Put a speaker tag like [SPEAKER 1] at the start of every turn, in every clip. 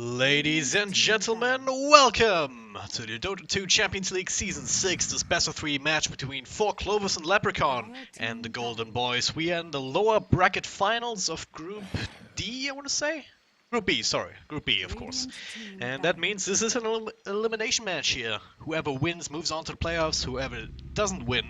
[SPEAKER 1] Ladies and gentlemen, welcome to the Dota 2 Champions League Season 6, this best of 3 match between 4 Clovers and Leprechaun and the Golden Boys. We are in the lower bracket finals of Group D, I want to say? Group B, sorry. Group B, of course. And that means this is an elimination match here. Whoever wins moves on to the playoffs, whoever doesn't win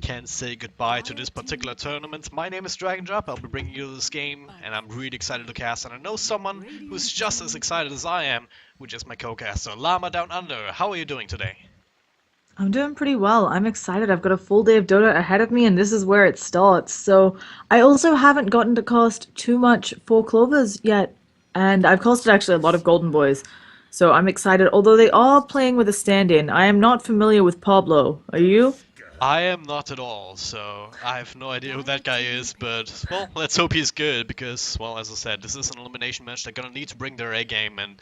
[SPEAKER 1] can say goodbye to this particular tournament. My name is Dragon Drop, I'll be bringing you this game, and I'm really excited to cast, and I know someone who's just as excited as I am, which is my co-caster, Llama Down Under. How are you doing today?
[SPEAKER 2] I'm doing pretty well. I'm excited. I've got a full day of Dota ahead of me, and this is where it starts. So, I also haven't gotten to cast too much for Clovers yet, and I've casted actually a lot of Golden Boys. So, I'm excited. Although they are playing with a stand-in, I am not familiar with Pablo. Are you?
[SPEAKER 1] I am not at all, so I have no idea who that guy is, but, well, let's hope he's good, because, well, as I said, this is an elimination match. They're gonna need to bring their A-game, and,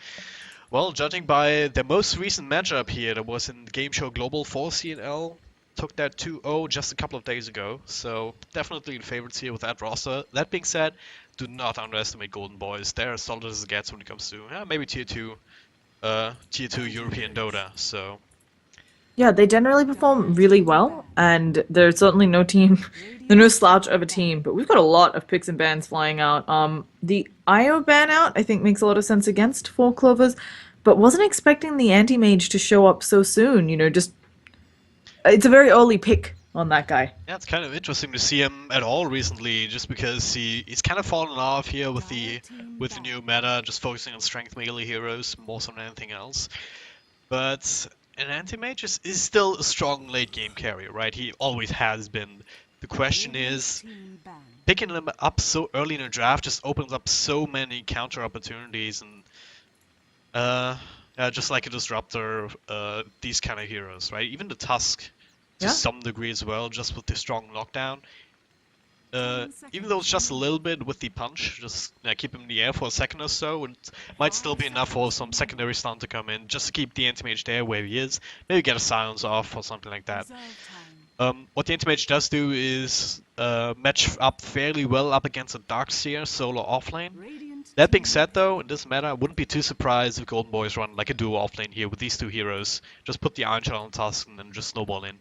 [SPEAKER 1] well, judging by the most recent matchup here that was in the game show Global, 4C&L took that 2-0 just a couple of days ago, so definitely the favorites here with that roster. That being said, do not underestimate Golden Boys. They're as solid as it gets when it comes to, maybe tier 2 European Dota, so...
[SPEAKER 2] Yeah, they generally perform really well, and there's certainly no team, they're no slouch of a team, but we've got a lot of picks and bans flying out. The IO ban out, I think, makes a lot of sense against Four Clovers, but wasn't expecting the anti-mage to show up so soon, it's a very early pick on that guy.
[SPEAKER 1] Yeah, it's kind of interesting to see him at all recently, just because he's kind of fallen off here with the new meta, just focusing on strength melee heroes more so than anything else. But an anti-mage is still a strong late game carry, right? He always has been. The question is, picking him up so early in a draft just opens up so many counter opportunities, and just like a disruptor, these kind of heroes, right? Even the Tusk to some degree as well, just with the strong lockdown. Even though it's just a little bit with the punch, just keep him in the air for a second or so, and it might still be enough for some secondary stun to come in, just to keep the anti-mage there where he is. Maybe get a silence off or something like that. What the anti-mage does do is match up fairly well up against a Darkseer solo offlane. That being said though, in this meta, I wouldn't be too surprised if Golden Boys run like a duo offlane here with these two heroes. Just put the Iron Shell on Tusk and then just snowball in.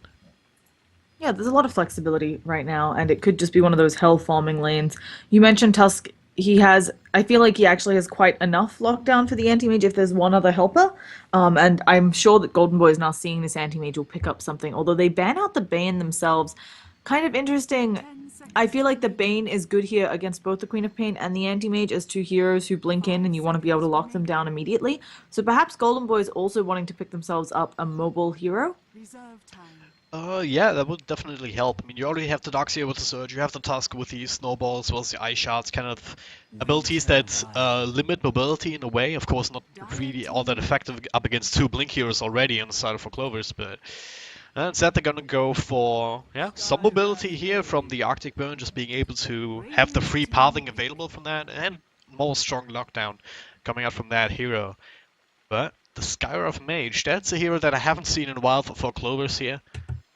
[SPEAKER 2] Yeah, there's a lot of flexibility right now, and it could just be one of those hell farming lanes. You mentioned Tusk. I feel like he actually has quite enough lockdown for the anti-mage if there's one other helper. And I'm sure that Golden Boy is now seeing this anti-mage will pick up something, although they ban out the Bane themselves. Kind of interesting. I feel like the Bane is good here against both the Queen of Pain and the anti-mage as two heroes who blink in and you want to be able to lock them down immediately. So perhaps Golden Boy is also wanting to pick themselves up a mobile hero.
[SPEAKER 1] Yeah, that would definitely help. I mean, you already have the Darkseer with the Surge, you have the Tusk with the Snowball, as well as the Ice Shards, kind of abilities that limit mobility in a way. Of course, not really all that effective up against two Blink heroes already on the side of for Clovers, but instead they're gonna go for, some mobility here from the Arctic Burn, just being able to have the free pathing available from that, and more strong lockdown coming out from that hero. But the Skywrath Mage, that's a hero that I haven't seen in a while for Clovers here.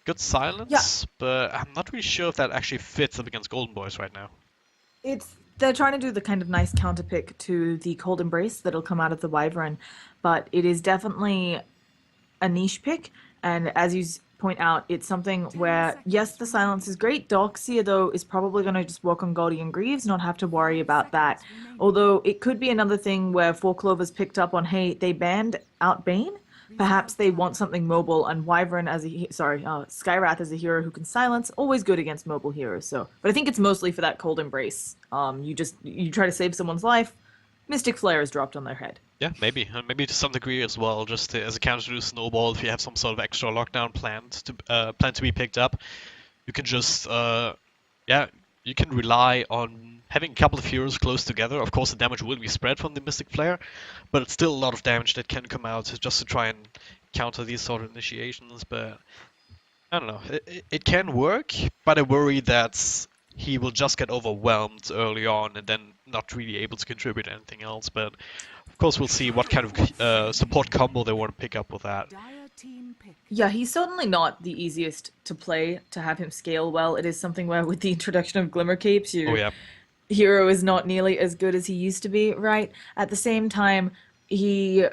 [SPEAKER 1] Good silence, but I'm not really sure if that actually fits up against Golden Boys right now.
[SPEAKER 2] They're trying to do the kind of nice counter pick to the Cold Embrace that'll come out of the Wyvern, but it is definitely a niche pick, and as you point out, it's something where, yes, the silence is great. Darkseer, though, is probably going to just work on Guardian Greaves, not have to worry about that. Although it could be another thing where Four Clovers picked up on, hey, they banned out Bane. Perhaps they want something mobile, and Wyvern as Skywrath as a hero who can silence, always good against mobile heroes. So, but I think it's mostly for that Cold Embrace. You try to save someone's life, Mystic Flare is dropped on their head.
[SPEAKER 1] Yeah, maybe, and maybe to some degree as well, just as a counter to Snowball. If you have some sort of extra lockdown planned to be picked up, you can just you can rely on having a couple of heroes close together. Of course, the damage will be spread from the Mystic Flare, but it's still a lot of damage that can come out just to try and counter these sort of initiations. But I don't know, it can work, but I worry that he will just get overwhelmed early on and then not really able to contribute anything else. But of course, we'll see what kind of support combo they want to pick up with that.
[SPEAKER 2] Yeah, he's certainly not the easiest to play, to have him scale well. It is something where with the introduction of Glimmer Capes, your hero is not nearly as good as he used to be, right? At the same time, he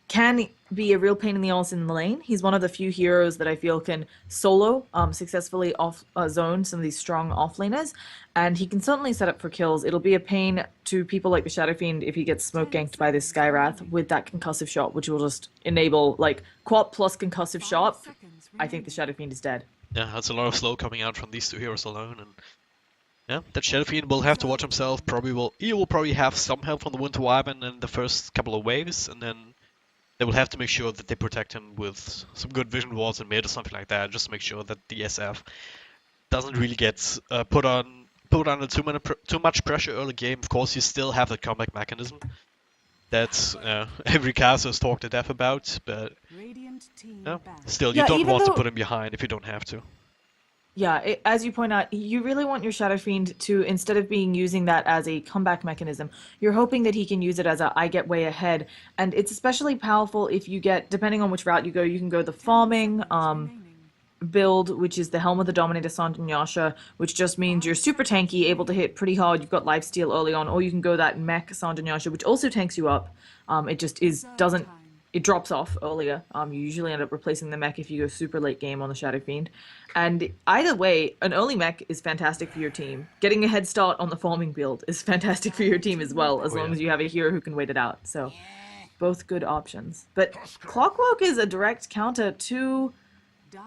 [SPEAKER 2] can be a real pain in the ass in the lane. He's one of the few heroes that I feel can solo successfully off zone some of these strong offlaners, and he can certainly set up for kills. It'll be a pain to people like the Shadow Fiend if he gets smoke ganked by this Skywrath with that concussive shot, which will just enable like quad plus concussive shot. I think the Shadow Fiend is dead.
[SPEAKER 1] Yeah, that's a lot of slow coming out from these two heroes alone, and yeah, that Shadow Fiend will have to watch himself. He will probably have some help from the Winter Wyvern in the first couple of waves, and then they will have to make sure that they protect him with some good vision wards in mid or something like that, just to make sure that the SF doesn't really get put under too much pressure early game. Of course, you still have the comeback mechanism that every caster has talked to death about, but still, you
[SPEAKER 2] Yeah,
[SPEAKER 1] don't
[SPEAKER 2] even
[SPEAKER 1] want to
[SPEAKER 2] though
[SPEAKER 1] put him behind if you don't have to.
[SPEAKER 2] Yeah, as you point out, you really want your Shadow Fiend to, instead of being using that as a comeback mechanism, you're hoping that he can use it as a I get way ahead. And it's especially powerful if you get, depending on which route you go, you can go the farming build, which is the Helm of the Dominator Sanjanyasha, which just means you're super tanky, able to hit pretty hard, you've got lifesteal early on, or you can go that mech Sanjanyasha, which also tanks you up. It just doesn't, it drops off earlier. You usually end up replacing the mech if you go super late game on the Shadow Fiend. And either way, an early mech is fantastic for your team. Getting a head start on the farming build is fantastic for your team as well, as
[SPEAKER 1] Oh
[SPEAKER 2] long
[SPEAKER 1] yeah.
[SPEAKER 2] as you have a hero who can wait it out. So, both good options. But Clockwork is a direct counter to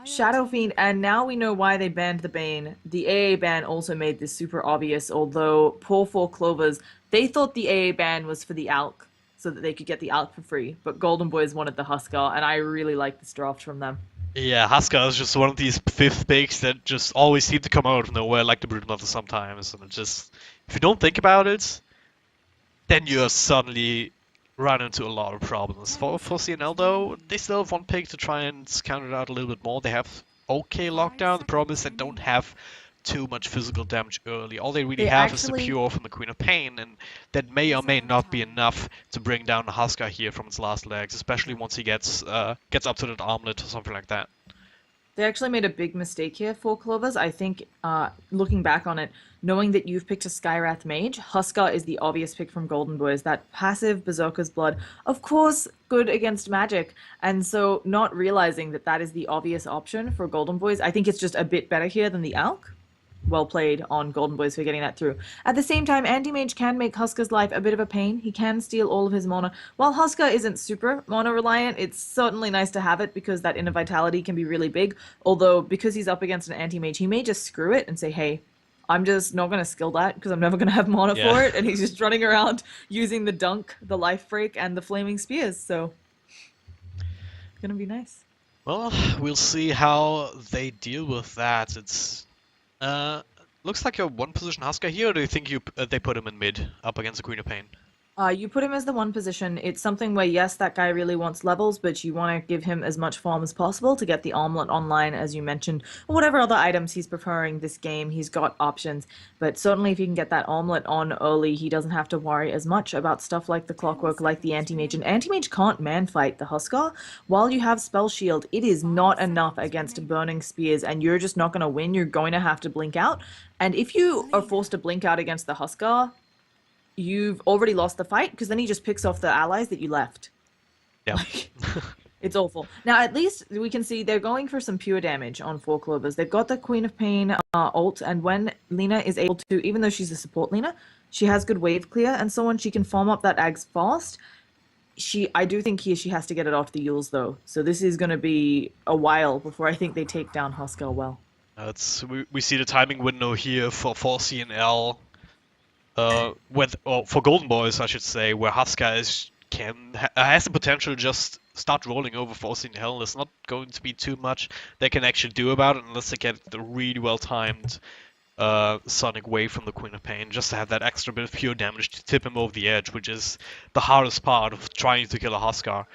[SPEAKER 2] Shadow Fiend, and now we know why they banned the Bane. The AA ban also made this super obvious, although poor Four Clovers, they thought the AA ban was for the Alk, so that they could get the Alk for free. But Golden Boys wanted the Huskar, and I really like this draft from them.
[SPEAKER 1] Yeah, Huskar is just one of these fifth picks that just always seem to come out of nowhere, like the Broodmother sometimes, and it just, if you don't think about it, then you're suddenly run into a lot of problems. For C&L though, they still have one pick to try and counter it out a little bit more. They have okay lockdown. The problem is they don't have too much physical damage early. All they really
[SPEAKER 2] They
[SPEAKER 1] have is the
[SPEAKER 2] actually
[SPEAKER 1] Pure from the Queen of Pain, and that may or may not be enough to bring down the Huskar here from its last legs, especially once he gets up to that armlet or something like that.
[SPEAKER 2] They actually made a big mistake here, Four Clovers. I think, looking back on it, knowing that you've picked a Skywrath Mage, Huskar is the obvious pick from Golden Boys. That passive Berserker's Blood, of course, good against magic. And so, not realizing that that is the obvious option for Golden Boys, I think it's just a bit better here than the Alk. Well played on Golden Boys for getting that through. At the same time, Anti-Mage can make Huskar's life a bit of a pain. He can steal all of his mana. While Huskar isn't super mana reliant, it's certainly nice to have it because that inner vitality can be really big. Although, because he's up against an Anti-Mage, he may just screw it and say, hey, I'm just not going to skill that because I'm never going to have mana
[SPEAKER 1] Yeah.
[SPEAKER 2] for it. And he's just running around using the Dunk, the Life Break, and the Flaming Spears. So, it's going to be nice.
[SPEAKER 1] Well, we'll see how they deal with that. It's looks like a one position Huskar here, or do you think they put him in mid up against the Queen of Pain?
[SPEAKER 2] You put him as the one position. It's something where, yes, that guy really wants levels, but you want to give him as much farm as possible to get the armlet online, as you mentioned, or whatever other items he's preferring this game. He's got options, but certainly if you can get that armlet on early, he doesn't have to worry as much about stuff like the Clockwork, like the Anti-Mage. And Anti-Mage can't man-fight the Huskar. While you have Spell Shield, it is not enough against Burning Spears, and you're just not going to win. You're going to have to blink out. And if you are forced to blink out against the Huskar, you've already lost the fight because then he just picks off the allies that you left.
[SPEAKER 1] Yeah.
[SPEAKER 2] It's awful. Now, at least we can see they're going for some pure damage on Four Clovers. They've got the Queen of Pain ult, and when Lena is able to, even though she's a support Lena, she has good wave clear and so on. She can farm up that Ags fast. I do think she has to get it off the Yules though. So this is going to be a while before I think they take down Huskar well.
[SPEAKER 1] We see the timing window here for 4C&L. For Golden Boys, I should say, where Huskar has the potential to just start rolling over 4C&L. There's not going to be too much they can actually do about it unless they get the really well timed Sonic Wave from the Queen of Pain, just to have that extra bit of pure damage to tip him over the edge, which is the hardest part of trying to kill a Huskar.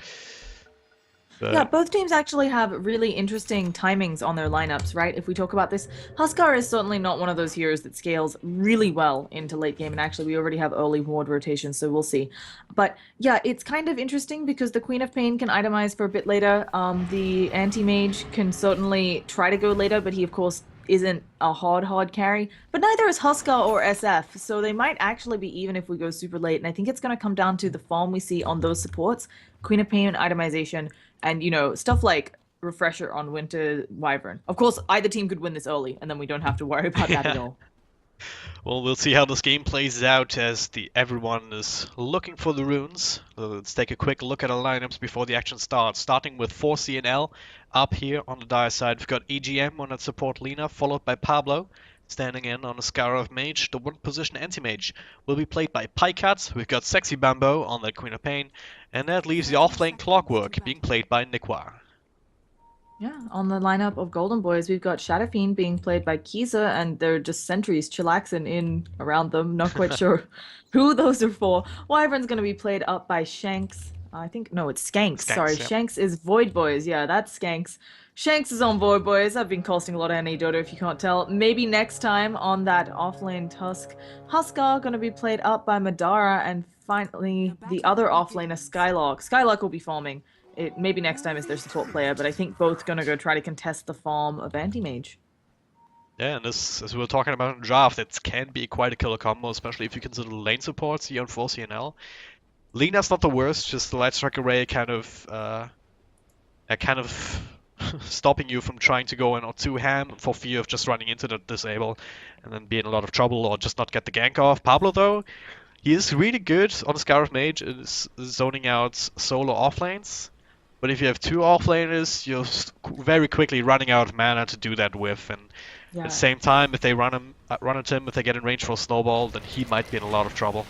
[SPEAKER 2] Yeah, both teams actually have really interesting timings on their lineups, right? If we talk about this, Huskar is certainly not one of those heroes that scales really well into late game, and actually we already have early ward rotation, so we'll see. But yeah, it's kind of interesting because the Queen of Pain can itemize for a bit later. The Anti-Mage can certainly try to go later, but he of course isn't a hard carry, but neither is Huskar or SF, so they might actually be even if we go super late. And I think it's going to come down to the farm we see on those supports, Queen of Pain itemization, and stuff like Refresher on Winter Wyvern. Of course, either team could win this early, and then we don't have to worry about that at
[SPEAKER 1] Yeah.
[SPEAKER 2] all.
[SPEAKER 1] Well, we'll see how this game plays out as the everyone is looking for the runes. Let's take a quick look at our lineups before the action starts. Starting with 4C&L up here on the dire side. We've got EGM on that support Lina, followed by Pablo. Standing in on the Scar of Mage, the one position anti-mage will be played by Pycat. We've got Sexy Bambo on that Queen of Pain, and that leaves the off-lane Clockwork being played by Nikwar.
[SPEAKER 2] Yeah, on the lineup of Golden Boys, we've got Shadow Fiend being played by Kiza, and they're just sentries chillaxing in around them. Not quite sure who those are for. Wyvern's going to be played up by Shanks. I think, no, it's Skanks. Sorry,
[SPEAKER 1] Skanks, yep.
[SPEAKER 2] Shanks is Void Boys. Yeah, that's Skanks. Shanks is on Void Boys. I've been casting a lot of NA Dota if you can't tell. Maybe next time on that offlane Tusk. Huskar going to be played up by Madara, and finally the other offlaner Skylark. Skylark will be farming. It maybe next time is their support player, but I think both gonna go try to contest the farm of Anti-Mage.
[SPEAKER 1] Yeah, and this, as we were talking about in draft, it can be quite a killer combo, especially if you consider the lane supports here on 4C&L. Lina's not the worst, just the Light Strike Array kind of stopping you from trying to go in or too ham for fear of just running into the disable and then be in a lot of trouble or just not get the gank off. Pablo, though, he is really good on the Scarab Mage, is zoning out solo offlanes. But if you have two offlaners, you're very quickly running out of mana to do that with. And at the
[SPEAKER 2] Yeah,
[SPEAKER 1] same time, if they run at him, if they get in range for a snowball, then he might be in a lot of trouble.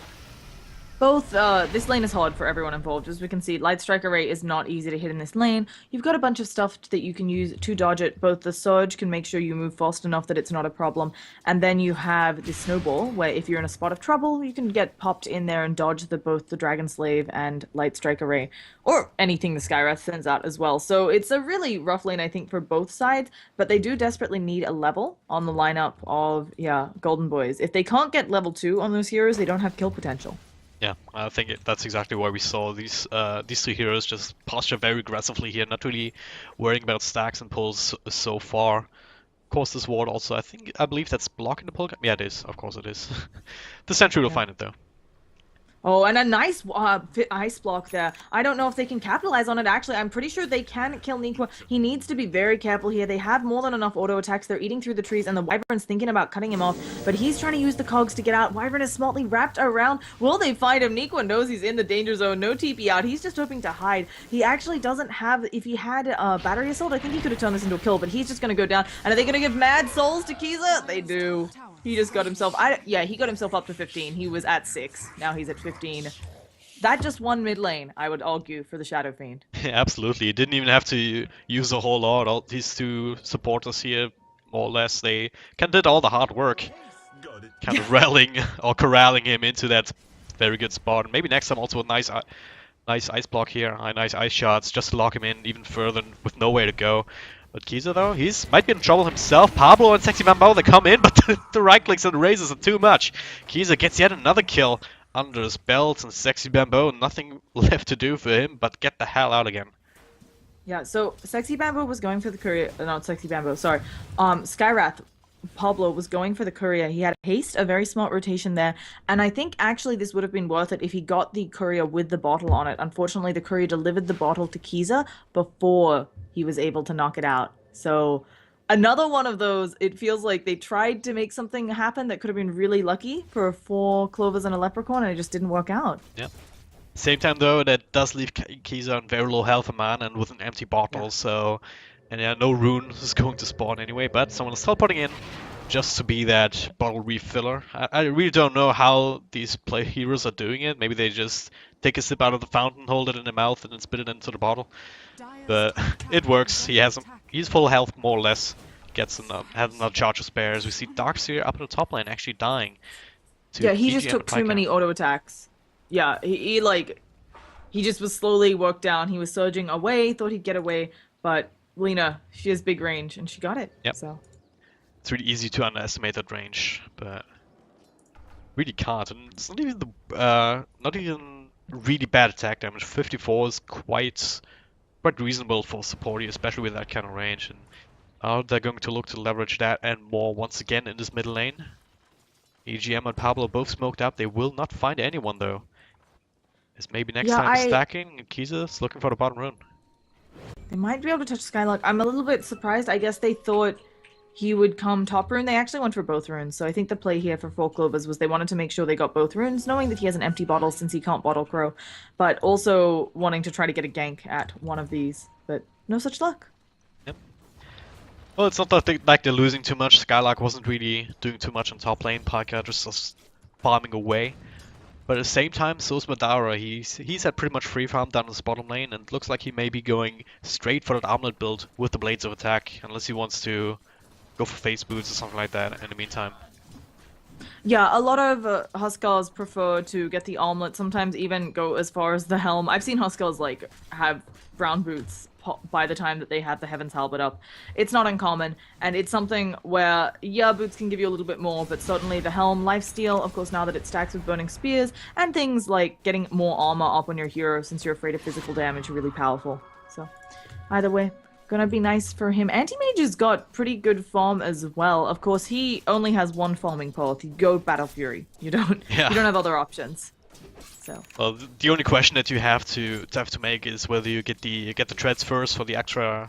[SPEAKER 2] both, this lane is hard for everyone involved. As we can see, Light Strike Array is not easy to hit in this lane. You've got a bunch of stuff that you can use to dodge it. Both the Surge can make sure you move fast enough that it's not a problem. And then you have the Snowball, where if you're in a spot of trouble, you can get popped in there and dodge both the Dragon Slave and Light Strike Array. Or anything the Skywrath sends out as well. So it's a really rough lane, I think, for both sides. But they do desperately need a level on the lineup of, yeah, Golden Boys. If they can't get level 2 on those heroes, they don't have kill potential.
[SPEAKER 1] Yeah, I think that's exactly why we saw these three heroes just posture very aggressively here, not really worrying about stacks and pulls so far. Of course, this ward also, I believe that's blocking the pull. Yeah, it is. Of course, it is. The sentry will
[SPEAKER 2] Yeah.
[SPEAKER 1] find it though.
[SPEAKER 2] Oh, and a nice ice block there. I don't know if they can capitalize on it, actually. I'm pretty sure they can kill Nico. He needs to be very careful here. They have more than enough auto attacks. They're eating through the trees, and the Wyvern's thinking about cutting him off, but he's trying to use the cogs to get out. Wyvern is smartly wrapped around. Will they find him? Nico knows he's in the danger zone. No TP out. He's just hoping to hide. He actually doesn't have... If he had battery assault, I think he could have turned this into a kill, but he's just going to go down. And are they going to give mad souls to Kiza? They do. He just got himself... yeah, he got himself up to 15. He was at 6. Now he's at 15. That just won mid lane, I would argue, for the Shadow Fiend.
[SPEAKER 1] Yeah, absolutely. He didn't even have to use a whole lot. All these two supporters here, more or less, they kind of did all the hard work, kind of rallying or corralling him into that very good spot. And maybe next time also a nice ice block here, nice ice shots, just to lock him in even further with nowhere to go. But Kiza though, might be in trouble himself. Pablo and Sexy Bamboo, they come in, but the right clicks and raises are too much. Kiza gets yet another kill under his belt, and Sexy Bamboo, nothing left to do for him but get the hell out again.
[SPEAKER 2] Yeah, so Sexy Bamboo was going for the courier, not Sexy Bamboo, sorry. Skyrath, Pablo was going for the courier. He had haste, a very smart rotation there, and I think actually this would have been worth it if he got the courier with the bottle on it. Unfortunately, the courier delivered the bottle to Kiza before he was able to knock it out. So another one of those, it feels like they tried to make something happen that could have been really lucky for 4 clovers and a leprechaun, and it just didn't work out.
[SPEAKER 1] Yeah. Same time though, that does leave Kiza on very low health and mana and with an empty bottle,
[SPEAKER 2] Yeah.
[SPEAKER 1] so... And yeah, no rune is going to spawn anyway, but someone is teleporting in just to be that bottle refiller. I really don't know how these play heroes are doing it. Maybe they just take a sip out of the fountain, hold it in their mouth, and then spit it into the bottle. But it works. He's full health more or less. Has another charge of spares. We see Darkseer up in the top lane actually dying. To
[SPEAKER 2] Yeah, he just
[SPEAKER 1] EG and
[SPEAKER 2] took too many auto attacks. Yeah, he just was slowly worked down. He was surging away, thought he'd get away, but Lena, she has big range, and she got it.
[SPEAKER 1] Yep.
[SPEAKER 2] So
[SPEAKER 1] It's really easy to underestimate that range, but really can't. And it's not even really bad attack damage. 54 is quite reasonable for support, especially with that kind of range. And Now they're going to look to leverage that and more once again in this middle lane. EGM and Pablo both smoked up. They will not find anyone though. As maybe next
[SPEAKER 2] Yeah,
[SPEAKER 1] time stacking and Kiza's looking for the bottom rune.
[SPEAKER 2] they might be able to touch Skylark. I'm a little bit surprised. I guess they thought he would come top rune. They actually went for both runes. So I think the play here for Four Clovers was they wanted to make sure they got both runes, knowing that he has an empty bottle since he can't bottle crow, but also wanting to try to get a gank at one of these. But no such luck.
[SPEAKER 1] Yep. Well, it's not that like they're losing too much. Skylark wasn't really doing too much on top lane. Parker just was farming away. But at the same time, so's Madara. He's had pretty much free farm down his bottom lane, and it looks like he may be going straight for that armlet build with the Blades of Attack, unless he wants to go for face boots or something like that in the meantime.
[SPEAKER 2] Yeah, a lot of Huskars prefer to get the armlet, sometimes even go as far as the helm. I've seen Huskars, like, have brown boots by the time that they have the Heaven's Halberd up. It's not uncommon, and it's something where, yeah, boots can give you a little bit more, but certainly the helm, lifesteal, of course, now that it stacks with burning spears, and things like getting more armor up on your hero since you're afraid of physical damage are really powerful. So, either way, gonna be nice for him. Anti-Mage has got pretty good farm as well. Of course, he only has one farming path. You go Battle Fury. You don't have other options. So.
[SPEAKER 1] Well, the only question that you have to make is whether you get the treads first for the extra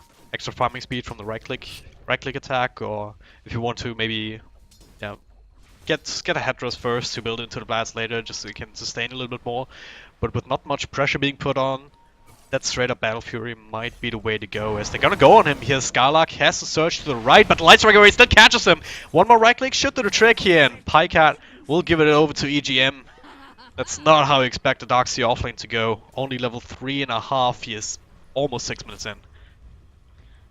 [SPEAKER 1] farming speed from the right click attack, or if you want to maybe get a headrest first to build into the blast later, just so you can sustain a little bit more. But with not much pressure being put on, that straight up Battle Fury might be the way to go, as they're gonna go on him here. Skylark has to surge to the right, but Light Striker still catches him. One more right click should do the trick here, and Pycat will give it over to EGM. That's not how you expect the Dark Sea offlane to go. Only level 3.5, he is almost 6 minutes in.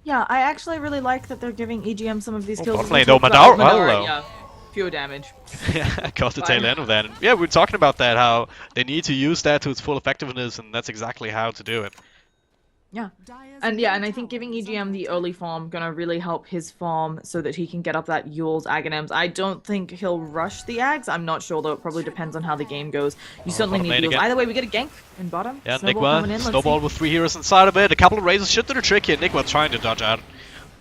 [SPEAKER 2] Yeah, I actually really like that they're giving EGM some of these kills.
[SPEAKER 1] Bottom lane though, Madara,
[SPEAKER 2] yeah, pure damage.
[SPEAKER 1] Yeah, I got the tail end of that. And yeah, we were talking about that, how they need to use that to its full effectiveness, and that's exactly how to do it.
[SPEAKER 2] Yeah, and I think giving EGM the early farm gonna really help his farm so that he can get up that Yule's Aghanim's. I don't think he'll rush the Ags. I'm not sure though. It probably depends on how the game goes. You certainly need Yule's. Either way, we get a gank in bottom.
[SPEAKER 1] Yeah, Nigma, snowball with 3 heroes inside of it. A couple of razors should do the trick here. Nigma trying to dodge out.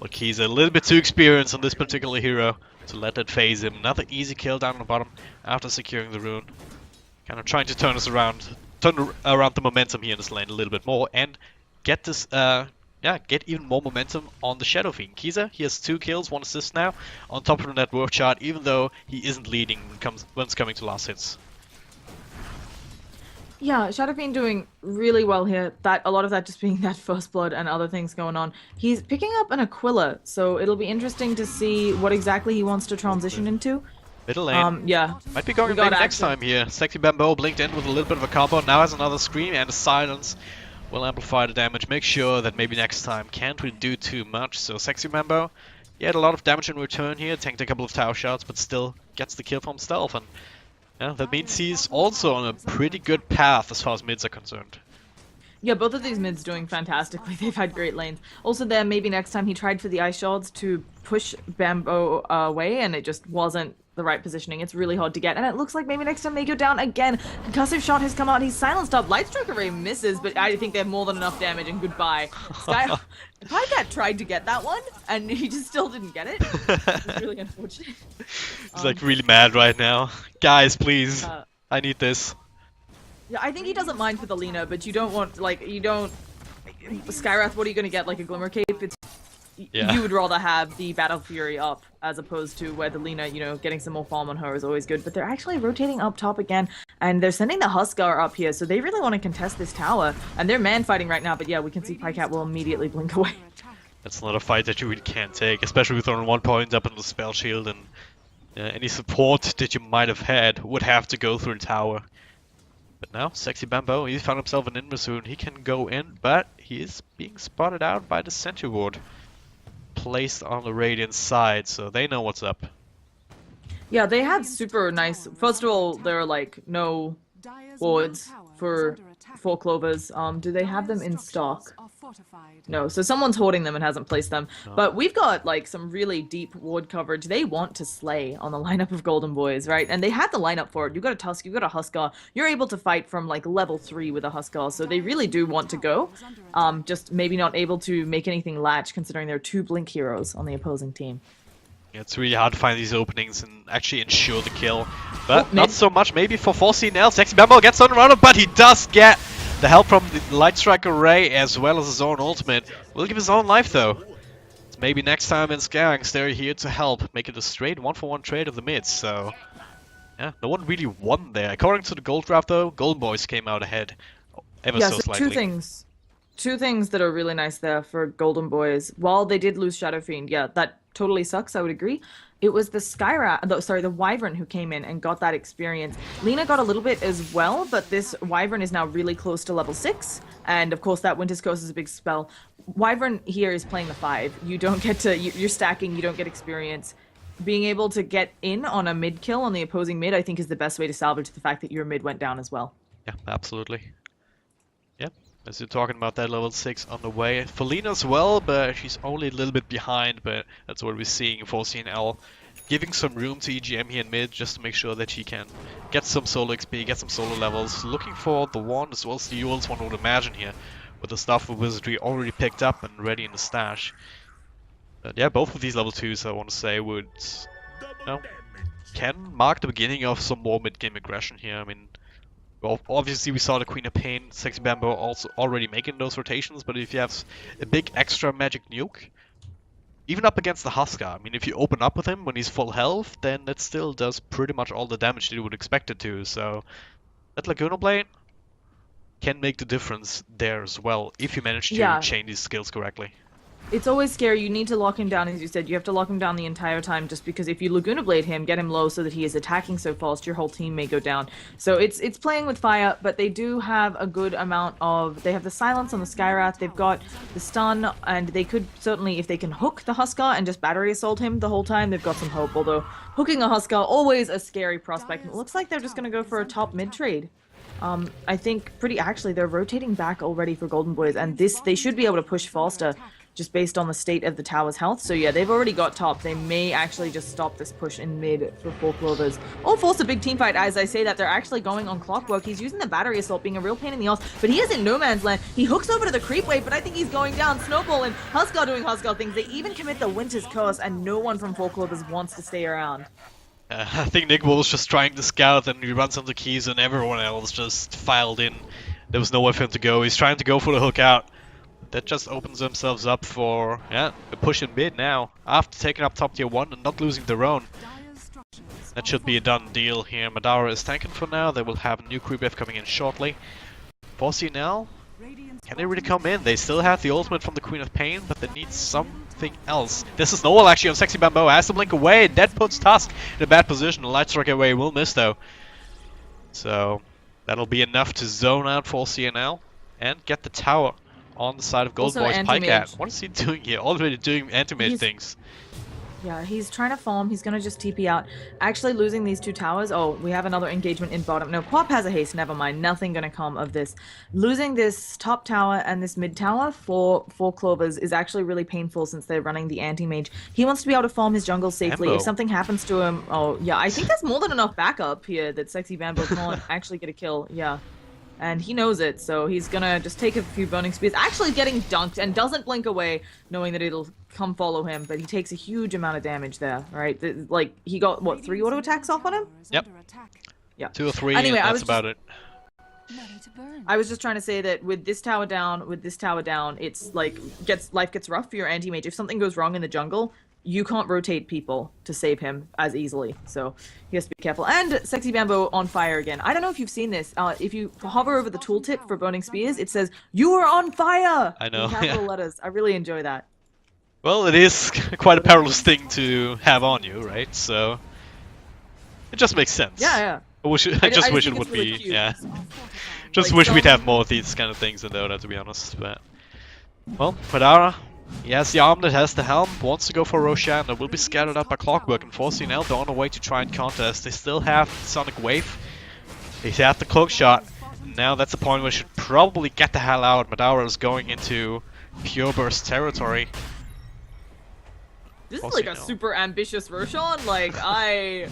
[SPEAKER 1] But he's a little bit too experienced on this particular hero to let that phase him. Another easy kill down on the bottom after securing the rune. Kind of trying to turn around the momentum here in this lane a little bit more, and get this, get even more momentum on the Shadow Fiend. Kiza, he has 2 kills, 1 assist now, on top of the net worth chart, even though he isn't leading when it's coming to last hits.
[SPEAKER 2] Yeah, Shadow Fiend doing really well here. A lot of that just being that first blood and other things going on. He's picking up an Aquila, so it'll be interesting to see what exactly he wants to transition into.
[SPEAKER 1] Middle lane.
[SPEAKER 2] Yeah.
[SPEAKER 1] Might be going maybe next time here. Sexy Bamboo blinked in with a little bit of a combo, now has another scream, and a silence will amplify the damage. Make sure that maybe next time can't really do too much. So Sexy Mambo, he had a lot of damage in return here, tanked a couple of tower shots, but still gets the kill from stealth. And yeah, that means he's also on a pretty good path as far as mids are concerned.
[SPEAKER 2] Yeah, both of these mids doing fantastically. They've had great lanes. Also there, maybe next time he tried for the ice shards to push Bambo away, and it just wasn't the right positioning. It's really hard to get, and it looks like maybe next time they go down again. Concussive shot has come out. He's silenced up. Lightstrike Array misses, but I think they have more than enough damage, and goodbye. Pycat tried to get that one, and he just still didn't get it. It's really unfortunate.
[SPEAKER 1] He's like really mad right now. Guys, please. I need this.
[SPEAKER 2] Yeah, I think he doesn't mind for the Lina, but you don't want, like, Skywrath, what are you gonna get, like a Glimmer Cape? You would rather have the Battle Fury up, as opposed to where the Lina, getting some more farm on her is always good. But they're actually rotating up top again, and they're sending the Huskar up here, so they really want to contest this tower. And they're man-fighting right now, but yeah, we can see Pycat will immediately blink away.
[SPEAKER 1] That's not a fight that you really can't take, especially with only 1 point up in the spell shield, and any support that you might have had would have to go through the tower. But now, Sexy Bamboo, he found himself an Invis soon. He can go in, but he is being spotted out by the Sentry Ward placed on the Radiant side, so they know what's up.
[SPEAKER 2] Yeah, they had super nice. First of all, there are like no wards for four clovers. Do they have them in stock? No, so someone's hoarding them and hasn't placed them.
[SPEAKER 1] No.
[SPEAKER 2] But we've got like some really deep ward coverage. They want to slay on the lineup of Golden Boys, right? And they had the lineup for it. You've got a Tusk, you've got a Huskar. You're able to fight from like level 3 with a Huskar, so they really do want to go. Just maybe not able to make anything latch considering there are 2 Blink heroes on the opposing team.
[SPEAKER 1] Yeah, it's really hard to find these openings and actually ensure the kill. But
[SPEAKER 2] Oh,
[SPEAKER 1] not
[SPEAKER 2] mid.
[SPEAKER 1] so much maybe for 4C&L. Sexy Bambo gets on around, but he does get the help from the Light Strike Array as well as his own ultimate. Will give his own life though. So maybe next time in Skanks they're here to help make it a straight 1-for-1 trade of the mids. So yeah, no one really won there. According to the gold draft though, Golden Boys came out ahead ever
[SPEAKER 2] Yeah,
[SPEAKER 1] so
[SPEAKER 2] so
[SPEAKER 1] slightly.
[SPEAKER 2] two things that are really nice there for Golden Boys. While they did lose Shadow Fiend, yeah, that totally sucks, I would agree. It was the the Wyvern who came in and got that experience. Lina got a little bit as well, but this Wyvern is now really close to level 6. And of course that Winter's Curse is a big spell. Wyvern here is playing the 5. You don't get to, you're stacking, you don't get experience. Being able to get in on a mid kill on the opposing mid, I think is the best way to salvage the fact that your mid went down as well.
[SPEAKER 1] Yeah, absolutely. Yeah, as you're talking about that level 6 on the way. Felina as well, but she's only a little bit behind, but that's what we're seeing in 4C&L. Giving some room to EGM here in mid, just to make sure that she can get some solo XP, get some solo levels. Looking for the wand as well as the Yules, one would imagine here, with the stuff of Wizardry already picked up and ready in the stash. But yeah, both of these level 2s, I want to say, would, you know, can mark the beginning of some more mid-game aggression here. I mean, well, obviously we saw the Queen of Pain, Sexy Bambo also already making those rotations, but if you have a big extra magic nuke, even up against the Huskar, I mean, if you open up with him when he's full health, then it still does pretty much all the damage that you would expect it to, so that Laguna Blade can make the difference there as well, if you manage to chain these skills correctly.
[SPEAKER 2] It's always scary. You need to lock him down, as you said. You have to lock him down the entire time, just because if you Laguna Blade him, get him low so that he is attacking so fast, your whole team may go down. So it's playing with fire, but they do have a good amount of... They have the silence on the Skyrath, they've got the stun, and they could certainly, if they can hook the Huskar and just battery assault him the whole time, they've got some hope. Although, hooking a Huskar, always a scary prospect. It looks like they're just going to go for a top mid trade. I think actually, they're rotating back already for Golden Boys, and they should be able to push faster, just based on the state of the tower's health. So yeah, they've already got top. They may actually just stop this push in mid for 4 Clovers. Or force a big team fight. As I say that, they're actually going on Clockwork. He's using the battery assault, being a real pain in the ass, but he is in no man's land. He hooks over to the creep wave, but I think he's going down. Snowball and Huskar doing Huskar things. They even commit the Winter's Curse, and no one from 4 Clovers wants to stay around.
[SPEAKER 1] I think Nick was just trying to scout, and he runs into keys, and everyone else just filed in. There was nowhere for him to go. He's trying to go for the hook out. That just opens themselves up for, yeah, a push in mid now. After taking up top tier 1 and not losing their own. That should be a done deal here. Madara is tanking for now. They will have a new creep wave coming in shortly. 4C&L, can they really come in? They still have the ultimate from the Queen of Pain, but they need something else. This is Noel actually on Sexy Bambo. Has to blink away. That puts Tusk in a bad position. The Light Strike away will miss though. So that'll be enough to zone out 4C&L and get the tower on the side of Golden Boys. Pycat, what is he doing here? Already doing anti-mage things.
[SPEAKER 2] Yeah, he's trying to farm. He's going to just TP out. Actually losing these 2 towers. Oh, we have another engagement in bottom. No, Quap has a haste. Never mind. Nothing going to come of this. Losing this top tower and this mid tower for 4 Clovers is actually really painful since they're running the anti-mage. He wants to be able to farm his jungle safely.
[SPEAKER 1] Bambo.
[SPEAKER 2] If something happens to him... Oh, yeah, I think there's more than enough backup here that Sexy Bambo can't actually get a kill. Yeah. And he knows it, so he's gonna just take a few burning spears. Actually getting dunked and doesn't blink away, knowing that it'll come follow him, but he takes a huge amount of damage there, right? Like, he got, what, 3 auto attacks off on him?
[SPEAKER 1] Yep.
[SPEAKER 2] Yeah.
[SPEAKER 1] 2 or 3,
[SPEAKER 2] anyway,
[SPEAKER 1] that's about it.
[SPEAKER 2] I was just trying to say that with this tower down, it's like, life gets rough for your anti-mage. If something goes wrong in the jungle, you can't rotate people to save him as easily, so he has to be careful. And Sexy Bambo on fire again. I don't know if you've seen this. If you hover over the tooltip for burning spears, it says, "You are on fire!"
[SPEAKER 1] I know,
[SPEAKER 2] in capital letters. I really enjoy that.
[SPEAKER 1] Well, it is quite a perilous thing to have on you, right? So it just makes sense.
[SPEAKER 2] Yeah.
[SPEAKER 1] I just wish it would
[SPEAKER 2] really
[SPEAKER 1] be,
[SPEAKER 2] cute.
[SPEAKER 1] yeah. Just
[SPEAKER 2] Like
[SPEAKER 1] wish we'd have more of these kind of things in Dota, to be honest. But well, Madara, he has the arm that has the helm, wants to go for Roshan, that will be scattered up by Clockwork, and 4C&L they're on the way to try and contest. They still have Sonic Wave, they have the Cloak Shot, Now that's the point where we should probably get the hell out. Madara is going into pure burst territory.
[SPEAKER 2] This is like a super ambitious Roshan. Like, I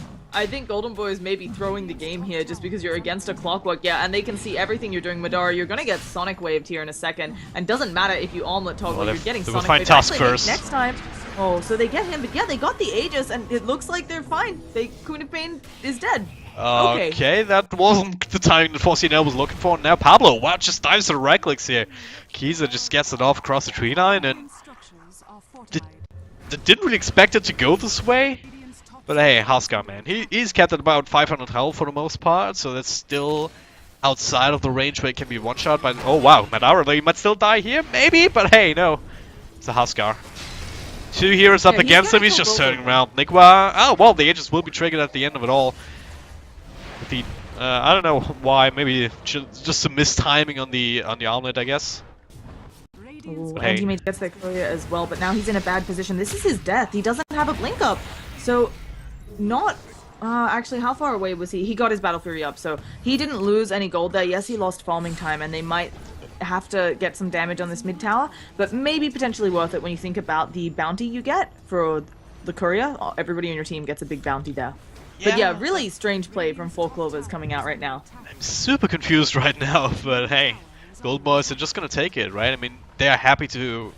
[SPEAKER 2] think Golden Boy is maybe throwing the game here just because you're against a clockwork. Yeah, and they can see everything you're doing, Madara. You're gonna get Sonic Waved here in a second. And doesn't matter if you omelet toggle, you're getting Sonic
[SPEAKER 1] find
[SPEAKER 2] Waved.
[SPEAKER 1] Tusk
[SPEAKER 2] Actually,
[SPEAKER 1] first.
[SPEAKER 2] next time. Oh, so they get him, but yeah, they got the Aegis, and it looks like they're fine. Queen of Pain is dead.
[SPEAKER 1] Okay, that wasn't the timing that 4C&L was looking for. Now Pablo, wow, just dives to the right clicks here. Kiza just gets it off across the tree line, and didn't really expect it to go this way. But hey, Huskar, man, he's kept at about 500 health for the most part, so that's still outside of the range where it can be one-shot. But oh wow, Madara, though, he might still die here, maybe, but hey, no, it's a Huskar. Two heroes up against him, he's just turning around. Nikwa, oh well, the Aegis will be triggered at the end of it all. The, I don't know why, maybe just some mistiming on the omelet, I guess.
[SPEAKER 2] Ooh, and he gets that courier as well, but now he's in a bad position. This is his death. He doesn't have a blink up, so not. Actually, how far away was he? He got his Battle Fury up, so he didn't lose any gold there. Yes, he lost farming time, and they might have to get some damage on this mid tower, but maybe potentially worth it when you think about the bounty you get for the courier. Everybody on your team gets a big bounty there. But yeah, really strange play from 4 Clovers coming out right now.
[SPEAKER 1] I'm super confused right now, but hey, Gold Boys are just gonna take it, right? I mean, they are happy to...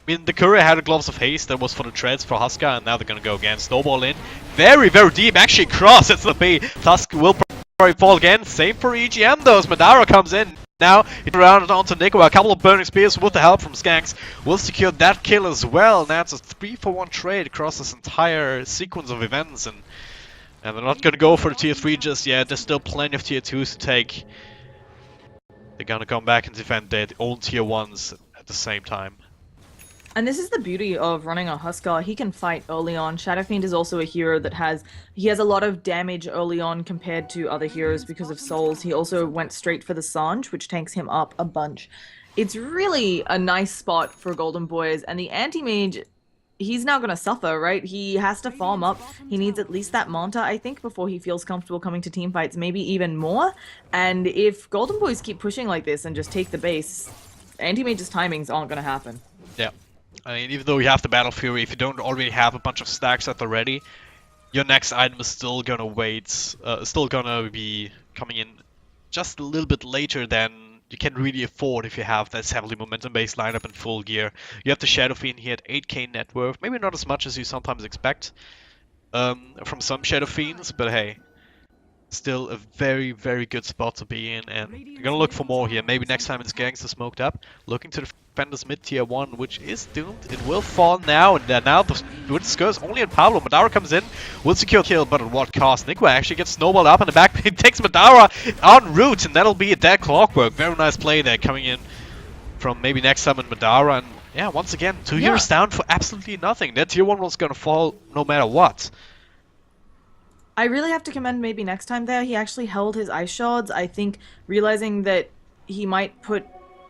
[SPEAKER 1] I mean, the courier had a Gloves of Haste that was for the treads for Huskar, and now they're gonna go again. Snowball in. Very, very deep, actually cross, it's the B. Tusk will probably fall again. Same for EGM though, as Madara comes in. Now, he's around onto Nikwa. A couple of burning spears with the help from Skanks will secure that kill as well. Now it's a 3-for-1 trade across this entire sequence of events, and they're not going to go for the tier 3 just yet. There's still plenty of tier 2s to take. They're going to come back and defend their own tier 1s at the same time.
[SPEAKER 2] And this is the beauty of running a Huskar. He can fight early on. Shadow Fiend is also a hero that has a lot of damage early on compared to other heroes because of souls. He also went straight for the Sange, which tanks him up a bunch. It's really a nice spot for Golden Boys, and the anti-mage, he's now going to suffer, right? He has to farm up. He needs at least that Manta, I think, before he feels comfortable coming to team fights, maybe even more. And if Golden Boys keep pushing like this and just take the base, anti-mage's timings aren't going to happen.
[SPEAKER 1] Yeah. I mean, even though you have the Battle Fury, if you don't already have a bunch of stacks at the ready, your next item is still gonna wait, still gonna be coming in just a little bit later than you can really afford if you have this heavily momentum-based lineup in full gear. You have the Shadow Fiend here at 8k net worth, maybe not as much as you sometimes expect from some Shadow Fiends, but hey, still a very, very good spot to be in, and you're gonna look for more here. Maybe next time it's Gangster smoked up, looking to defend this mid tier 1, which is doomed. It will fall now, and now the wind skirts only in Pablo. Madara comes in, will secure kill, but at what cost? Nikwa actually gets snowballed up in the back. He takes Madara en route, and that'll be a dead clockwork. Very nice play there, coming in from maybe next summon Madara, and yeah, once again, 2 heroes down for absolutely nothing. That tier 1 was gonna fall no matter what.
[SPEAKER 2] I really have to commend maybe next time there. He actually held his ice shards. I think realizing that he might put,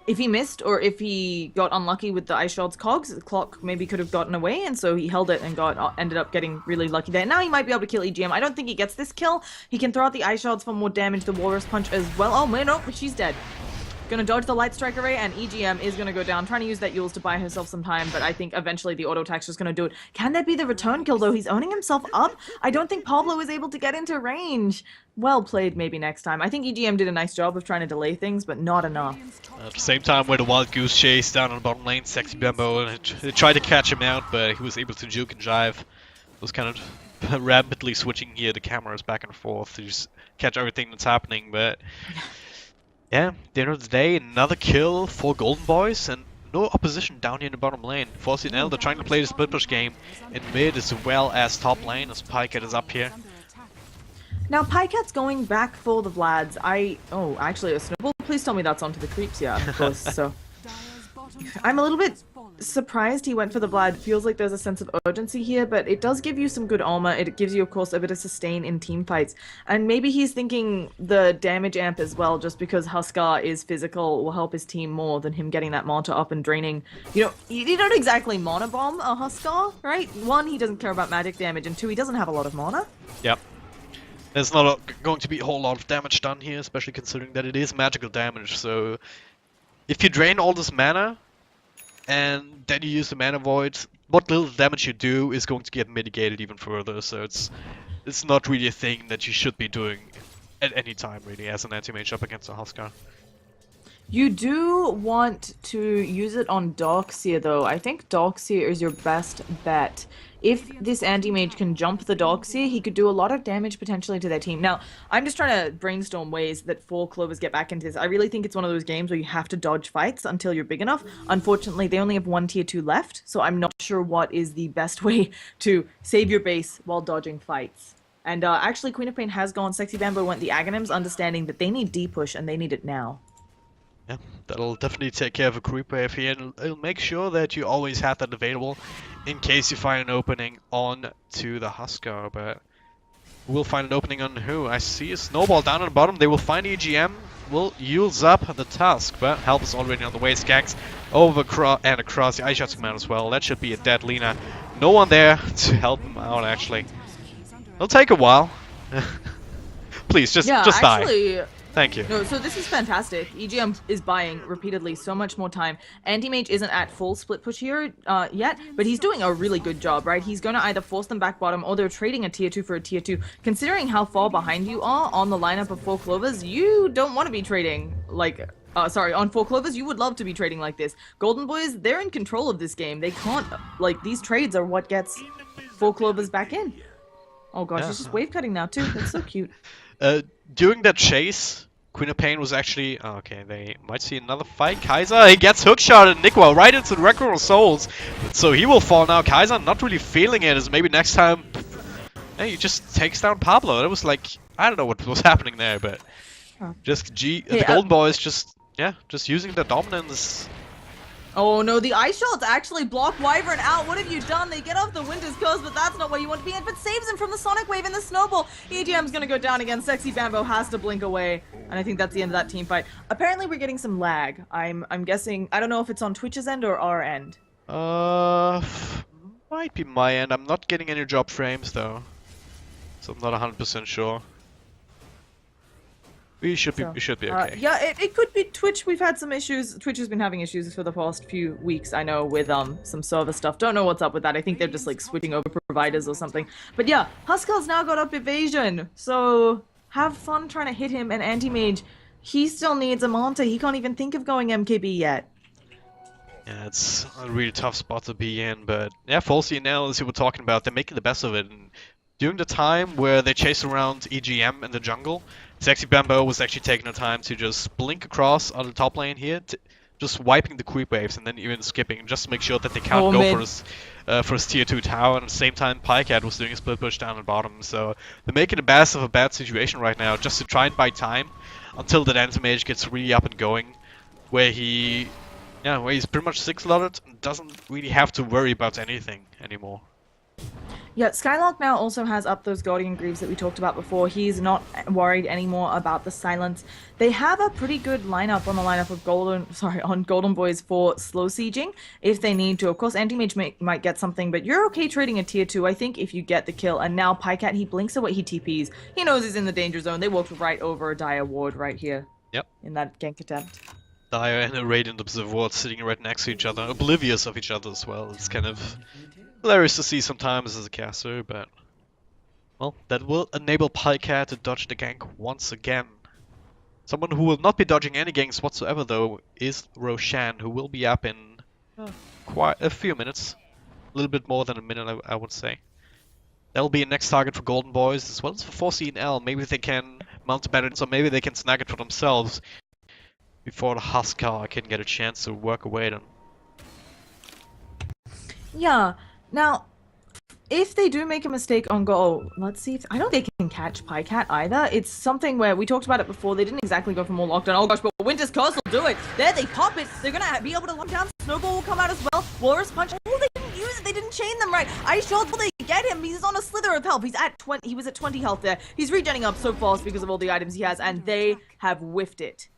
[SPEAKER 2] if he missed or if he got unlucky with the ice shards cogs, the clock maybe could have gotten away, and so he held it and ended up getting really lucky there. Now he might be able to kill EGM. I don't think he gets this kill. He can throw out the ice shards for more damage, the Walrus Punch as well. Oh man, no, she's dead. Gonna dodge the Light Strike Array, and EGM is gonna go down, trying to use that Yules to buy herself some time, but I think eventually the auto attack's just gonna do it. Can that be the return kill, though? He's owning himself up. I don't think Pablo is able to get into range. Well played, maybe next time. I think EGM did a nice job of trying to delay things, but not enough.
[SPEAKER 1] At the same time, where the Wild Goose Chase down on the bottom lane, Sexy Bambo, and they tried to catch him out, but he was able to juke and jive. It was kind of rapidly switching here the cameras back and forth to just catch everything that's happening, but... yeah, at the end of the day, another kill for Golden Boys, and no opposition down here in the bottom lane. 4C&L, they're trying to play the split push game in mid as well as top lane, as Pycat is up here.
[SPEAKER 2] Now, Pycat's going back for the Vlads. Oh, actually, a Snowball, please tell me that's onto the creeps, yeah, of course, so... I'm a little bit surprised he went for the Vlad. Feels like there's a sense of urgency here, but it does give you some good armor. It gives you, of course, a bit of sustain in team fights. And maybe he's thinking the damage amp as well, just because Huskar is physical, will help his team more than him getting that Manta up and draining. You don't exactly mana bomb a Huskar, right? One, he doesn't care about magic damage, and two, he doesn't have a lot of mana.
[SPEAKER 1] Yep. There's not going to be a whole lot of damage done here, especially considering that it is magical damage. So if you drain all this mana and then you use the mana void, what little damage you do is going to get mitigated even further. So it's not really a thing that you should be doing at any time really as an anti-mage up against a Huskar.
[SPEAKER 2] You do want to use it on Darkseer though. I think Darkseer is your best bet. If this anti-mage can jump the Darkseer, he could do a lot of damage potentially to their team. Now, I'm just trying to brainstorm ways that 4 Clovers get back into this. I really think it's one of those games where you have to dodge fights until you're big enough. Unfortunately, they only have one tier 2 left, so I'm not sure what is the best way to save your base while dodging fights. And actually, Queen of Pain has gone. Sexy Bambo went the Aghanims, understanding that they need D-push and they need it now.
[SPEAKER 1] Yeah, that'll definitely take care of a creep wave here, and it'll make sure that you always have that available in case you find an opening on to the Huskar. But we'll find an opening on who? I see a snowball down on the bottom. They will find EGM. Will use up the Tusk, but help is already on the way. Skanks over and across the Ice Shot command as well. That should be a dead Lina. No one there to help him out actually. It'll take a while. Please, just die. Thank you.
[SPEAKER 2] No, so this is fantastic. EGM is buying repeatedly so much more time. Anti-Mage isn't at full split push here yet, but he's doing a really good job, right? He's going to either force them back bottom or they're trading a tier 2 for a tier 2. Considering how far behind you are on the lineup of 4 Clovers, you don't want to be trading like... sorry, on 4 Clovers, you would love to be trading like this. Golden Boys, they're in control of this game. They can't... Like, these trades are what gets 4 Clovers back in. Oh gosh,
[SPEAKER 1] Yeah.
[SPEAKER 2] it's just wave cutting now too. It's so cute.
[SPEAKER 1] During that chase, Queen of Pain was actually... Oh, okay, they might see another fight. Kaiser, he gets hookshot at Nikwa right into the Record of Souls. So he will fall now. Kaiser not really feeling it, as maybe next time... Hey, he just takes down Pablo. It was like... I don't know what was happening there, but... Just the Golden Boys just... Yeah, just using their dominance.
[SPEAKER 2] Oh no, the ice shots actually block Wyvern out. What have you done? They get off the Winter's Curse, but that's not where you want to be in. But saves him from the Sonic Wave and the Snowball. EGM's gonna go down again. Sexy Bambo has to blink away. And I think that's the end of that team fight. Apparently we're getting some lag. I'm guessing, I don't know if it's on Twitch's end or our end.
[SPEAKER 1] Might be my end. I'm not getting any drop frames though. So I'm not 100% sure. We should be okay.
[SPEAKER 2] Yeah, it could be Twitch. We've had some issues. Twitch has been having issues for the past few weeks, I know, with some server stuff. Don't know what's up with that. I think they're just like switching over providers or something. But yeah, Huskar's now got up evasion. So have fun trying to hit him. And Anti-Mage, he still needs a Manta. He can't even think of going MKB yet.
[SPEAKER 1] Yeah, it's a really tough spot to be in, but yeah, 4C&L, as you were talking about, they're making the best of it. And during the time where they chased around EGM in the jungle, Sexy Bambo was actually taking the time to just blink across on the top lane here, just wiping the creep waves and then even skipping, just to make sure that they can't go for his tier 2 tower. And at the same time, Pycat was doing a split push down at bottom. So they're making the best of a bad situation right now, just to try and buy time until that Anti-Mage gets really up and going, where he's pretty much 6-slotted and doesn't really have to worry about anything anymore.
[SPEAKER 2] Yeah, Skylark now also has up those Guardian Greaves that we talked about before. He's not worried anymore about the silence. They have a pretty good lineup on the lineup of Golden Boys for slow sieging if they need to. Of course, Anti-Mage might get something, but you're okay trading a tier 2, I think, if you get the kill. And now Pycat, he blinks away, he TPs. He knows he's in the danger zone. They walked right over Dire Ward right here.
[SPEAKER 1] Yep.
[SPEAKER 2] In that gank attempt.
[SPEAKER 1] Dire and a Radiant Observer Ward sitting right next to each other, oblivious of each other as well. It's kind of hilarious to see sometimes as a caster, but well, that will enable Pycat to dodge the gank once again. Someone who will not be dodging any ganks whatsoever though is Roshan, who will be up in quite a few minutes. A little bit more than a minute, I would say. That'll be a next target for Golden Boys as well as for 4C&L. Maybe they can mount a better, so maybe they can snag it for themselves before the Huskar can get a chance to work away then.
[SPEAKER 2] Yeah. Now, if they do make a mistake on goal, let's see if... I don't think they can catch Pycat either. It's something where we talked about it before. They didn't exactly go for more lockdown. Oh gosh, but Winter's Curse will do it. There, they pop it. They're going to be able to lock down. Snowball will come out as well. Walrus Punch. Oh, they didn't use it. They didn't chain them right. Ice Shot, will they get him? He's on a slither of health. He's at 20. He was at 20 health there. He's regenning up so fast because of all the items he has, and they have whiffed it.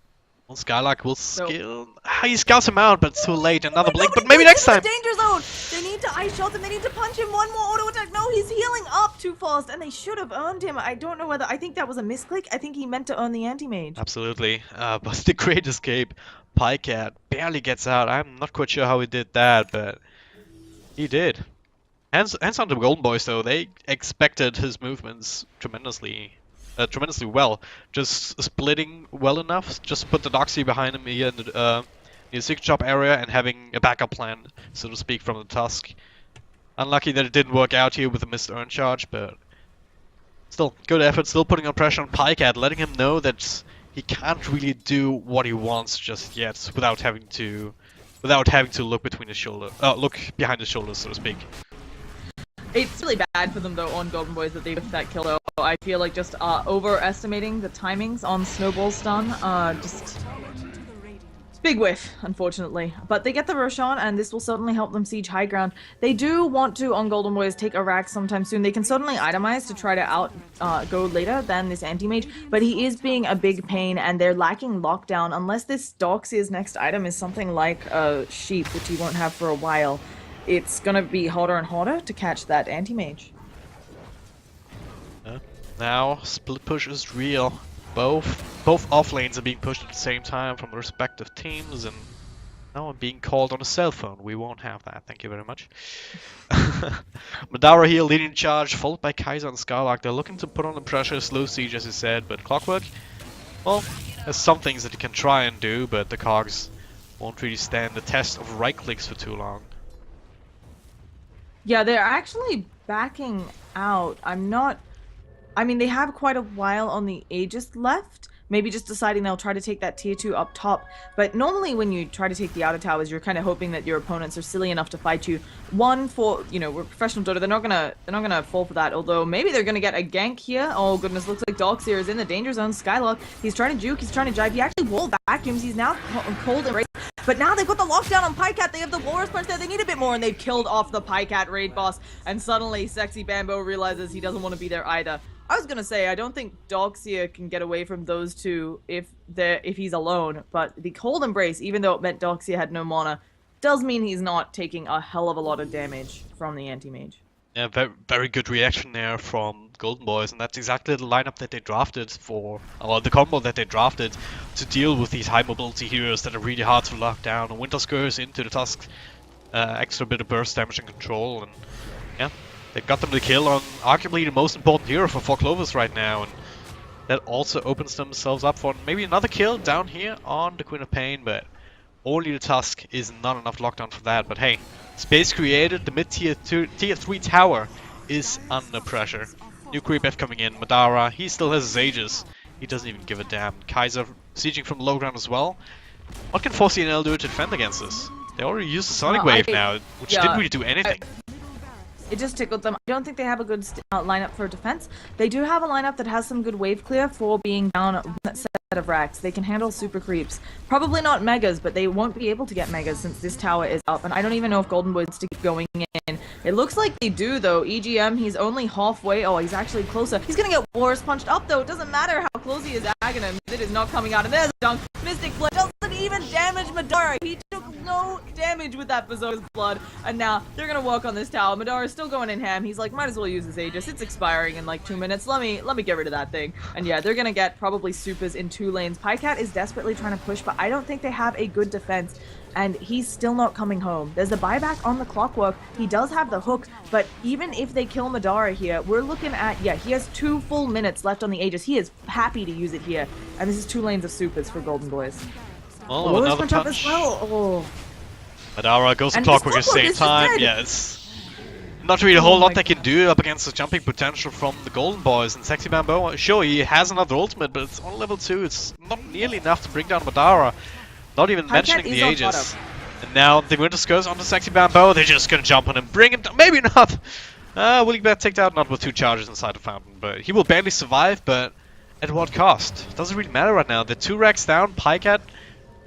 [SPEAKER 1] Well, Skylark will
[SPEAKER 2] So
[SPEAKER 1] skill. He scouts him out, but it's too late. Another
[SPEAKER 2] but
[SPEAKER 1] blink, but
[SPEAKER 2] nobody
[SPEAKER 1] maybe next
[SPEAKER 2] goes
[SPEAKER 1] time.
[SPEAKER 2] into the danger zone. They need to ice shot him. They need to punch him. One more auto attack. No, he's healing up too fast, and they should have earned him. I don't know whether. I think that was a misclick. I think he meant to earn the anti-mage.
[SPEAKER 1] Absolutely. But the great escape. Pycat barely gets out. I'm not quite sure how he did that, but he did. Hands on the Golden Boys though, they expected his movements tremendously well. Just splitting well enough, just put the Doxy behind him here in the Sig Chop area and having a backup plan, so to speak, from the Tusk. Unlucky that it didn't work out here with the missed Earn charge, but still, good effort, still putting on pressure on Pycat, letting him know that he can't really do what he wants just yet without having to look between his look behind his shoulders, so to speak.
[SPEAKER 2] It's really bad for them though on Golden Boys that they whiffed that kill though. I feel like just overestimating the timings on Snowball stun. Just big whiff, unfortunately. But they get the Roshan, and this will certainly help them siege high ground. They do want to, on Golden Boys, take a rack sometime soon. They can certainly itemize to try to go later than this anti-mage, but he is being a big pain, and they're lacking lockdown. Unless this Doxy's next item is something like a sheep, which he won't have for a while, it's gonna be harder and harder to catch that anti-mage.
[SPEAKER 1] Now, split push is real. Both off lanes are being pushed at the same time from the respective teams, and now I'm being called on a cell phone. We won't have that, thank you very much. Madara here leading charge, followed by Kaiser and Skylark. They're looking to put on the pressure, slow siege as you said, but Clockwork, well, there's some things that you can try and do, but the cogs won't really stand the test of right clicks for too long.
[SPEAKER 2] Yeah, they're actually backing out. I mean, they have quite a while on the Aegis left. Maybe just deciding they'll try to take that tier 2 up top. But normally when you try to take the outer towers, you're kind of hoping that your opponents are silly enough to fight you. One, for, you know, we're professional Dota, they're not gonna fall for that. Although maybe they're gonna get a gank here. Oh goodness, looks like Doxir is in the danger zone. Skylark, he's trying to juke, he's trying to jive. He actually wall vacuums. He's now cold and raised. But now they've got the lockdown on Pycat. They have the Walrus Punch there. They need a bit more, and they've killed off the Pycat raid boss. And suddenly, Sexy Bambo realizes he doesn't want to be there either. I was gonna say, I don't think Doxia can get away from those two if he's alone, but the Cold Embrace, even though it meant Doxia had no mana, does mean he's not taking a hell of a lot of damage from the anti-mage.
[SPEAKER 1] Yeah, very, very good reaction there from Golden Boys, and that's exactly the lineup that they drafted for, or the combo that they drafted to deal with these high mobility heroes that are really hard to lock down. And Winter Scourge into the Tusk, extra bit of burst damage and control, and yeah. They got them the kill on arguably the most important hero for 4 Clovers right now, and that also opens themselves up for maybe another kill down here on the Queen of Pain, but only the Tusk is not enough lockdown for that. But hey, space created, the mid-tier tier 3 tower is under pressure. New creep F coming in, Madara, he still has his Aegis, he doesn't even give a damn. Kaiser sieging from low ground as well. What can 4C&L do to defend against this? They already used the Sonic Wave now, which didn't really do anything.
[SPEAKER 2] It just tickled them. I don't think they have a good lineup for defense. They do have a lineup that has some good wave clear for being down one set of racks. They can handle super creeps. Probably not megas, but they won't be able to get megas since this tower is up. And I don't even know if Golden Boy wants to keep going in. It looks like they do though. EGM, he's only halfway. Oh, he's actually closer. He's gonna get Wars punched up though. It doesn't matter how close he is to Aghanim. It is not coming out. And there's a dunk. Mystic Blood doesn't even damage Madara. He took no damage with that Berserker's Blood. And now they're gonna work on this tower. Madara's still going in ham. He's like, might as well use his Aegis. It's expiring in like 2 minutes. Let me get rid of that thing. And yeah, they're gonna get probably supers in 2 lanes. Pycat is desperately trying to push, but I don't think they have a good defense. And he's still not coming home. There's a buyback on the Clockwork. He does have the hook, but even if they kill Madara here, we're looking at, yeah, he has 2 full minutes left on the Aegis. He is happy to use it here. And this is 2 lanes of supers for Golden Boys.
[SPEAKER 1] Oh, another punch.
[SPEAKER 2] Up as well. Oh.
[SPEAKER 1] Madara goes to Clockwork at the same time. Yeah, it's not really a whole lot they can do up against the jumping potential from the Golden Boys. And Sexy Bambo, sure, he has another ultimate, but it's on level 2. It's not nearly enough to bring down Madara. Not even mentioning the Aegis. And now the Winter Scourge on the Sexy Bambo. They're just gonna jump on him, bring him down. Maybe not. Will he get taken out? Not with 2 charges inside the fountain, but he will barely survive. But at what cost? Doesn't really matter right now. They're 2 racks down. Pycat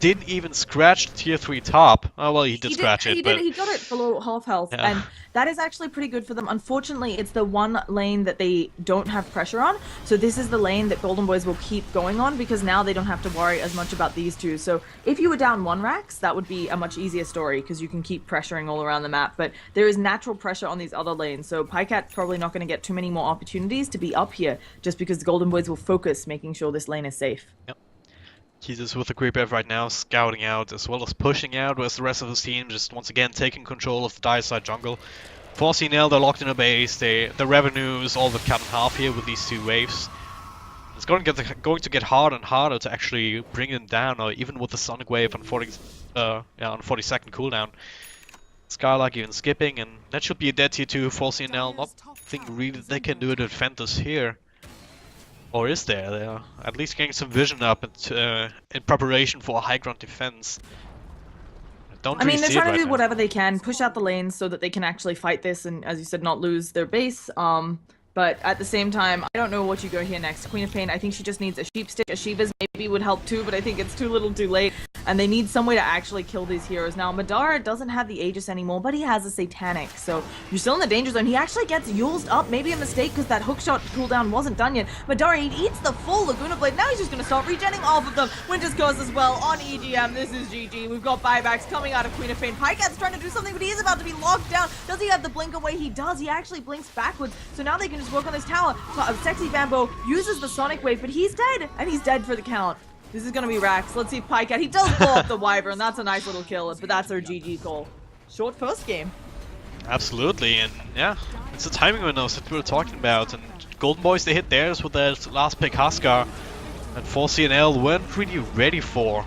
[SPEAKER 1] didn't even scratch the tier 3 top. Oh, well, he did
[SPEAKER 2] He did.
[SPEAKER 1] scratch
[SPEAKER 2] He
[SPEAKER 1] it,
[SPEAKER 2] did.
[SPEAKER 1] but
[SPEAKER 2] He got it below half health,
[SPEAKER 1] yeah.
[SPEAKER 2] and that is actually pretty good for them. Unfortunately, it's the one lane that they don't have pressure on. So this is the lane that Golden Boys will keep going on because now they don't have to worry as much about these two. So if you were down one Rax, that would be a much easier story because you can keep pressuring all around the map. But there is natural pressure on these other lanes, so Pycat's probably not going to get too many more opportunities to be up here just because the Golden Boys will focus making sure this lane is safe.
[SPEAKER 1] Yep. Jesus with the creep wave right now, scouting out as well as pushing out, whereas the rest of his team just once again taking control of the dire side jungle. 4C&L, they're locked in a base. The revenue is all but cut in half here with these two waves. It's going to get harder and harder to actually bring them down, or even with the Sonic Wave on 40-second cooldown. Skylark even skipping, and that should be a dead tier 2. 4C&L, nothing really they can do to defend us here. Or is there? They're at least getting some vision up in preparation for a high ground defense.
[SPEAKER 2] I mean, they're
[SPEAKER 1] See it
[SPEAKER 2] trying
[SPEAKER 1] right
[SPEAKER 2] to do
[SPEAKER 1] now.
[SPEAKER 2] whatever they can, push out the lanes so that they can actually fight this and, as you said, not lose their base. But at the same time, I don't know what you go here next. Queen of Pain, I think she just needs a sheep stick. A Shiva's maybe would help too, but I think it's too little too late. And they need some way to actually kill these heroes. Now, Madara doesn't have the Aegis anymore, but he has a Satanic. So you're still in the danger zone. He actually gets Yulesed up. Maybe a mistake because that hookshot cooldown wasn't done yet. Madara, he eats the full Laguna Blade. Now he's just going to start regenning off of them. Winter's Curse as well on EGM. This is GG. We've got buybacks coming out of Queen of Pain. Pycat's trying to do something, but he is about to be locked down. Does he have the blink away? He does. He actually blinks backwards. So now they can just work on this tower. Sexy Bamboo uses the Sonic Wave, but he's dead. And he's dead for the count. This is gonna be Rax. Let's see if Pycat. He does blow up the Wyvern. That's a nice little kill, but that's our GG call. Short first game.
[SPEAKER 1] Absolutely, and yeah, it's the timing windows that we were talking about. And Golden Boys, they hit theirs with their last pick Huskar, and 4C&L weren't really ready for.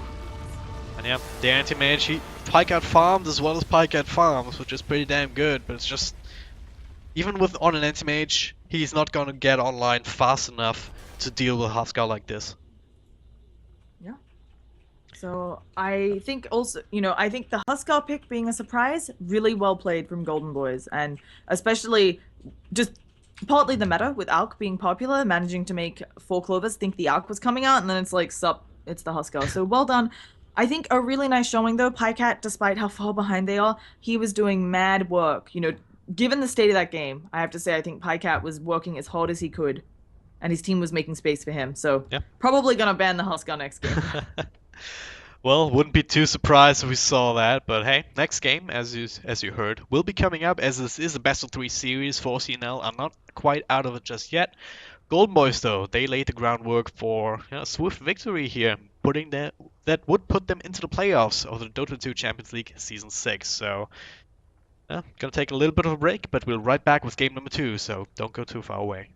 [SPEAKER 1] And yeah, the anti-mage, Pycat farmed as well as Pycat farms, which is pretty damn good, but it's just, even with on an anti-mage, he's not gonna get online fast enough to deal with Huskar like this.
[SPEAKER 2] Yeah. So I think also, I think the Huskar pick being a surprise, really well played from Golden Boys, and especially just partly the meta with Alk being popular, managing to make 4 Clovers think the Alk was coming out, and then it's like, sup, it's the Huskar. So well done. I think a really nice showing though. Pycat, despite how far behind they are, he was doing mad work. Given the state of that game, I have to say I think Pycat was working as hard as he could, and his team was making space for him. So
[SPEAKER 1] yeah,
[SPEAKER 2] probably gonna ban the Huskar next game.
[SPEAKER 1] Well, wouldn't be too surprised if we saw that, but hey, next game, as you heard, will be coming up, as this is a best of 3 series. 4C&L are not quite out of it just yet. Golden Boys, though, they laid the groundwork for a swift victory here, that would put them into the playoffs of the Dota 2 Champions League Season 6. So, gonna take a little bit of a break, but we'll right back with game number 2, so don't go too far away.